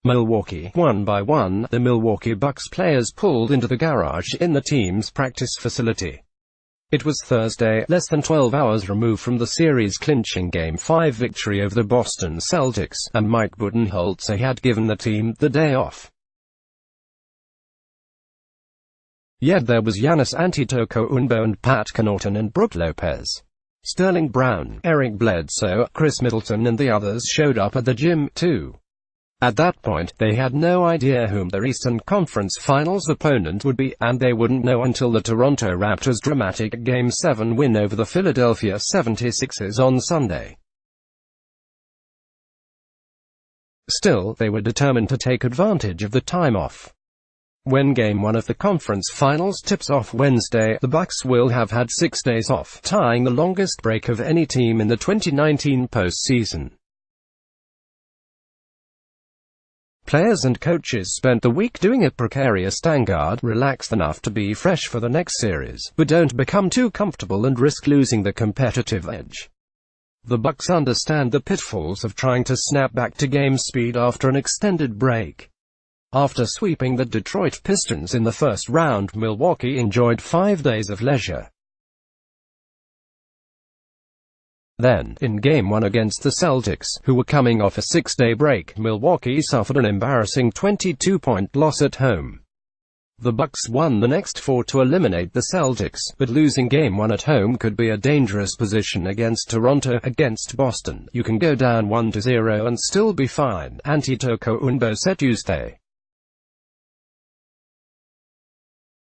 Milwaukee. One by one, the Milwaukee Bucks players pulled into the garage in the team's practice facility. It was Thursday, less than 12 hours removed from the series-clinching Game 5 victory over the Boston Celtics, and Mike Budenholzer had given the team the day off. Yet there was Giannis Antetokounmpo and Pat Connaughton and Brook Lopez. Sterling Brown, Eric Bledsoe, Chris Middleton and the others showed up at the gym, too. At that point, they had no idea whom their Eastern Conference Finals opponent would be, and they wouldn't know until the Toronto Raptors' dramatic Game 7 win over the Philadelphia 76ers on Sunday. Still, they were determined to take advantage of the time off. When Game 1 of the conference finals tips off Wednesday, the Bucks will have had 6 days off, tying the longest break of any team in the 2019 postseason. Players and coaches spent the week doing a precarious standguard, relaxed enough to be fresh for the next series, but don't become too comfortable and risk losing the competitive edge. The Bucks understand the pitfalls of trying to snap back to game speed after an extended break. After sweeping the Detroit Pistons in the first round, Milwaukee enjoyed 5 days of leisure. Then, in Game 1 against the Celtics, who were coming off a 6-day break, Milwaukee suffered an embarrassing 22-point loss at home. The Bucks won the next 4 to eliminate the Celtics, but losing Game 1 at home could be a dangerous position against Toronto. Against Boston, you can go down 1-0 and still be fine, Antetokounmpo said Tuesday.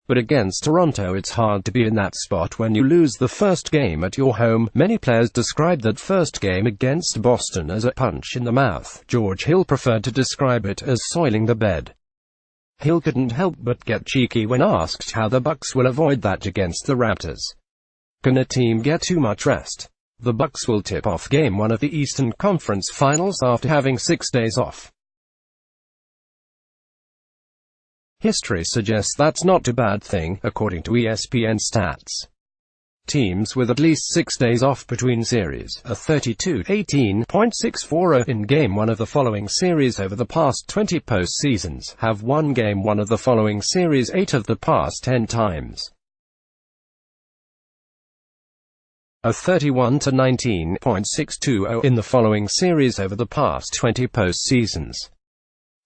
But against Toronto it's hard to be in that spot when you lose the first game at your home. Many players described that first game against Boston as a punch in the mouth. George Hill preferred to describe it as soiling the bed. Hill couldn't help but get cheeky when asked how the Bucks will avoid that against the Raptors. Can a team get too much rest? The Bucks will tip off Game 1 of the Eastern Conference Finals after having 6 days off. History suggests that's not a bad thing, according to ESPN stats. Teams with at least 6 days off between series, a 32-18.640 in Game 1 of the following series over the past 20 postseasons, have won Game 1 of the following series 8 of the past 10 times. A 31-19.620 in the following series over the past 20 postseasons.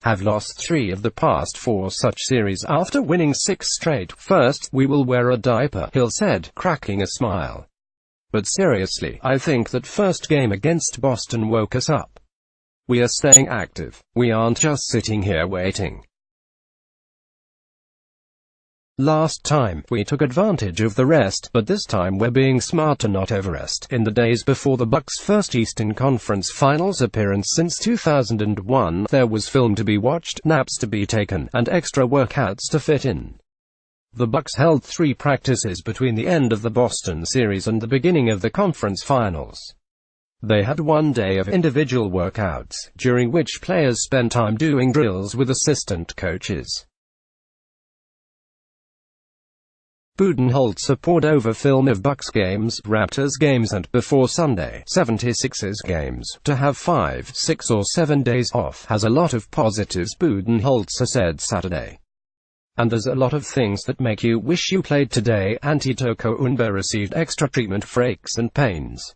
Have lost 3 of the past 4 such series after winning 6 straight. First, we will wear a diaper, Hill said, cracking a smile. But seriously, I think that first game against Boston woke us up. We are staying active. We aren't just sitting here waiting. Last time, we took advantage of the rest, but this time we're being smart to not overrest. In the days before the Bucks' first Eastern Conference Finals appearance since 2001, there was film to be watched, naps to be taken, and extra workouts to fit in. The Bucks held 3 practices between the end of the Boston series and the beginning of the conference finals. They had 1 day of individual workouts, during which players spent time doing drills with assistant coaches. Budenholzer pored over film of Bucks games, Raptors games and, before Sunday, 76ers games. To have 5, 6 or 7 days off has a lot of positives, Budenholzer said Saturday. And there's a lot of things that make you wish you played today. Antetokounmpo received extra treatment for aches and pains.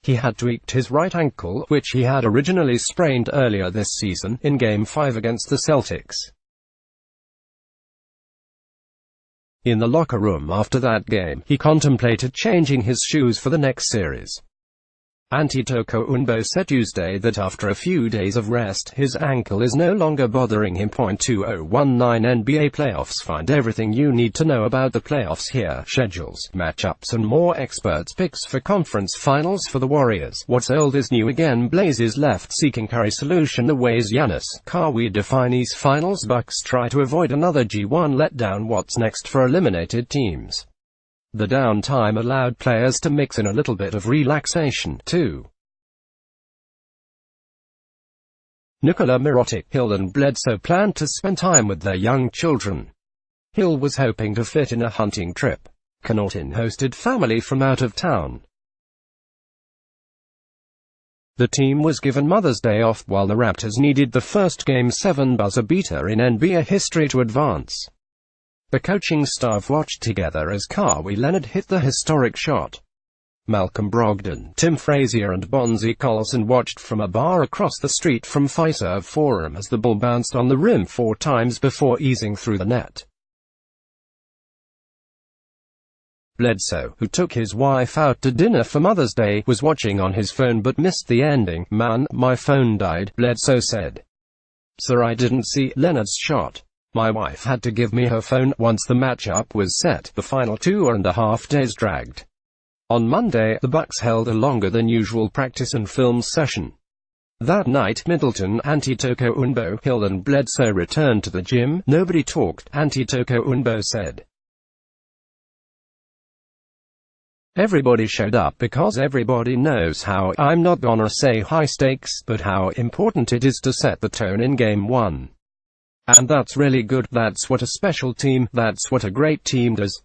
He had tweaked his right ankle, which he had originally sprained earlier this season, in Game 5 against the Celtics. In the locker room after that game, he contemplated changing his shoes for the next series. Antetokounmpo said Tuesday that after a few days of rest, his ankle is no longer bothering him. 2019 NBA playoffs. Find everything you need to know about the playoffs here. Schedules, matchups and more. Experts' picks for conference finals for the Warriors. What's old is new again. Blazers left seeking Curry solution. The ways Giannis. Kawhi define East Finals. Bucks try to avoid another G1 letdown. What's next for eliminated teams? The downtime allowed players to mix in a little bit of relaxation, too. Nikola Mirotic, Hill and Bledsoe planned to spend time with their young children. Hill was hoping to fit in a hunting trip. Connaughton hosted family from out of town. The team was given Mother's Day off while the Raptors needed the first Game 7 buzzer beater in NBA history to advance. The coaching staff watched together as Kawhi Leonard hit the historic shot. Malcolm Brogdon, Tim Frazier and Bonzi Colson watched from a bar across the street from Fiserv Forum as the ball bounced on the rim 4 times before easing through the net. Bledsoe, who took his wife out to dinner for Mother's Day, was watching on his phone but missed the ending. "Man, my phone died," Bledsoe said. "Sir, I didn't see Leonard's shot. My wife had to give me her phone." Once the matchup was set, the final 2.5 days dragged. On Monday, the Bucks held a longer than usual practice and film session. That night, Middleton, Antetokounmpo, Hill and Bledsoe returned to the gym. "Nobody talked," Antetokounmpo said. "Everybody showed up because everybody knows how, I'm not gonna say high stakes, but how important it is to set the tone in Game 1. And that's really good. That's what a special team, that's what a great team does."